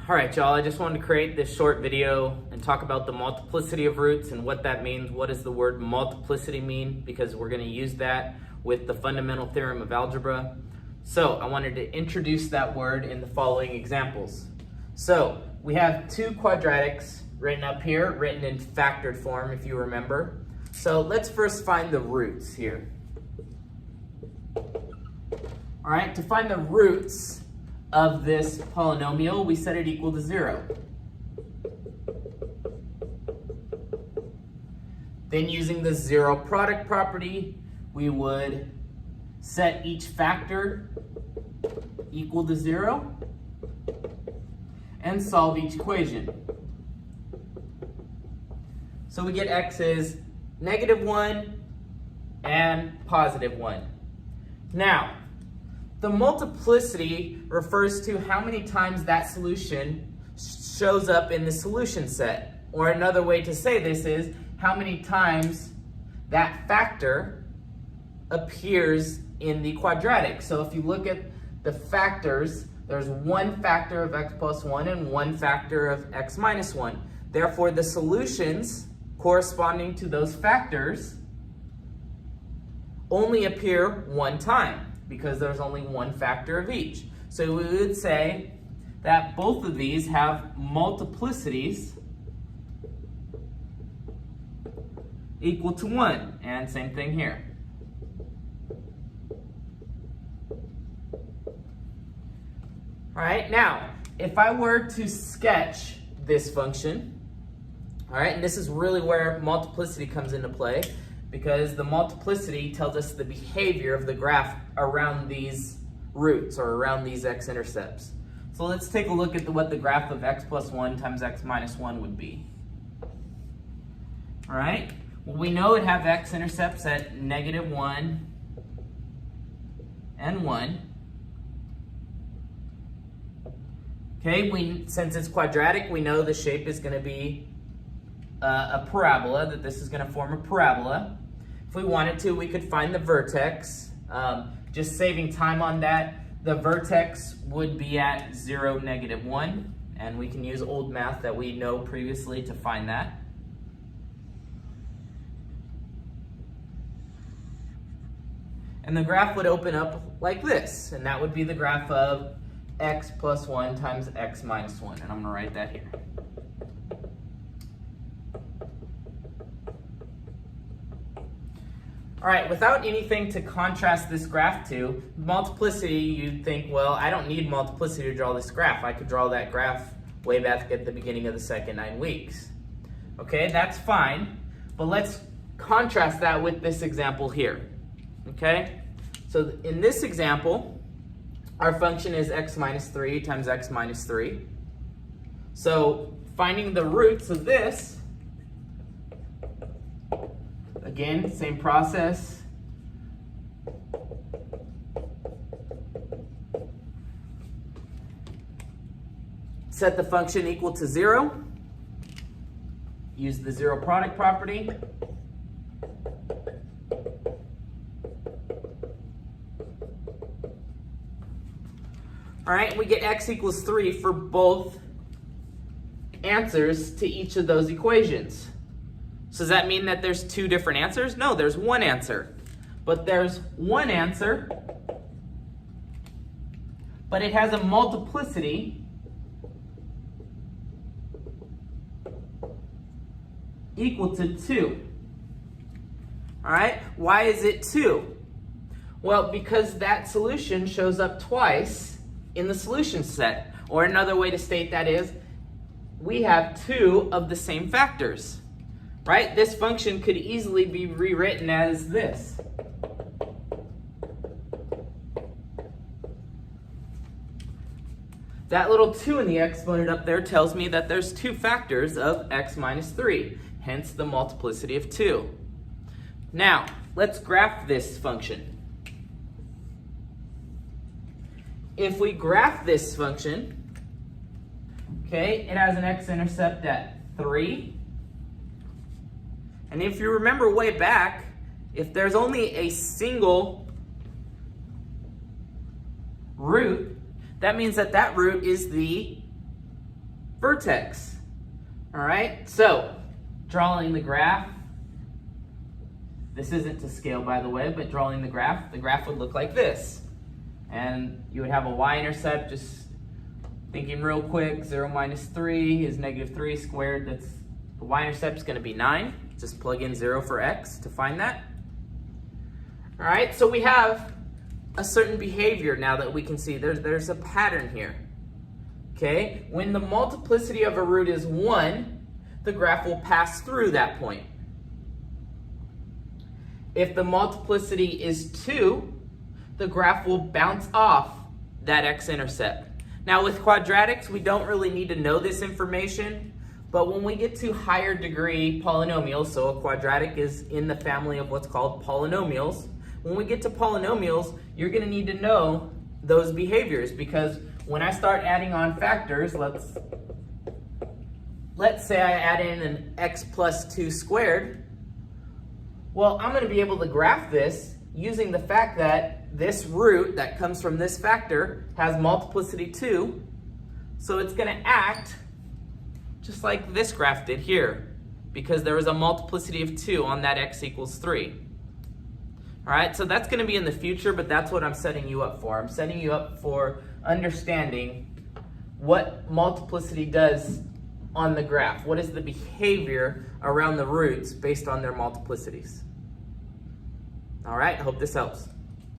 All right, y'all, I just wanted to create this short video and talk about the multiplicity of roots and what that means. What does the word multiplicity mean? Because we're going to use that with the fundamental theorem of algebra. So I wanted to introduce that word in the following examples. So we have two quadratics written up here, written in factored form, if you remember. So let's first find the roots here. All right, to find the roots of this polynomial, we set it equal to 0. Then using the zero product property, we would set each factor equal to 0 and solve each equation. So we get x is -1 and +1. Now, the multiplicity refers to how many times that solution shows up in the solution set. Or another way to say this is how many times that factor appears in the quadratic. So if you look at the factors, there's one factor of x plus 1 and one factor of x minus 1. Therefore, the solutions corresponding to those factors only appear one time, because there's only one factor of each. So we would say that both of these have multiplicities equal to 1, and same thing here. All right, now, if I were to sketch this function, all right, and this is really where multiplicity comes into play, because the multiplicity tells us the behavior of the graph around these roots or around these x-intercepts. So let's take a look at what the graph of x plus 1 times x minus 1 would be. All right, well, we know it has x-intercepts at -1 and 1. Okay, since it's quadratic, we know the shape is going to be a parabola, that this is going to form a parabola. If we wanted to, we could find the vertex. Just saving time on that, the vertex would be at 0, -1, and we can use old math that we know previously to find that. And the graph would open up like this, and that would be the graph of x plus 1 times x minus 1, and I'm going to write that here. All right, without anything to contrast this graph to, multiplicity, you'd think, well, I don't need multiplicity to draw this graph. I could draw that graph way back at the beginning of the second 9 weeks. Okay, that's fine, but let's contrast that with this example here. Okay, so in this example, our function is x minus 3 times x minus 3. So finding the roots of this, again, same process. Set the function equal to 0. Use the zero product property. All right, we get x equals 3 for both answers to each of those equations. So does that mean that there's two different answers? No, there's one answer. But there's one answer, but it has a multiplicity equal to 2. All right, why is it 2? Well, because that solution shows up twice in the solution set. Or another way to state that is, we have two of the same factors. Right? This function could easily be rewritten as this. That little 2 in the exponent up there tells me that there's two factors of x minus 3, hence the multiplicity of 2. Now, let's graph this function. If we graph this function, okay, it has an x-intercept at 3. And if you remember way back, if there's only a single root, that means that that root is the vertex. All right, so drawing the graph. This isn't to scale, by the way, but drawing the graph would look like this. And you would have a y-intercept, just thinking real quick, 0 minus 3 is negative 3 squared. That's the y-intercept is going to be 9. Just plug in 0 for x to find that. All right, so we have a certain behavior now that we can see. There's a pattern here. Okay, when the multiplicity of a root is 1, the graph will pass through that point. If the multiplicity is 2, the graph will bounce off that x-intercept. Now with quadratics, we don't really need to know this information, but when we get to higher degree polynomials, so a quadratic is in the family of what's called polynomials, when we get to polynomials, you're going to need to know those behaviors, because when I start adding on factors, let's say I add in an x plus 2 squared, well, I'm going to be able to graph this using the fact that this root that comes from this factor has multiplicity 2, so it's going to act just like this graph did here, because there was a multiplicity of 2 on that x equals 3. All right, so that's going to be in the future, but that's what I'm setting you up for. I'm setting you up for understanding what multiplicity does on the graph. What is the behavior around the roots based on their multiplicities? All right, I hope this helps.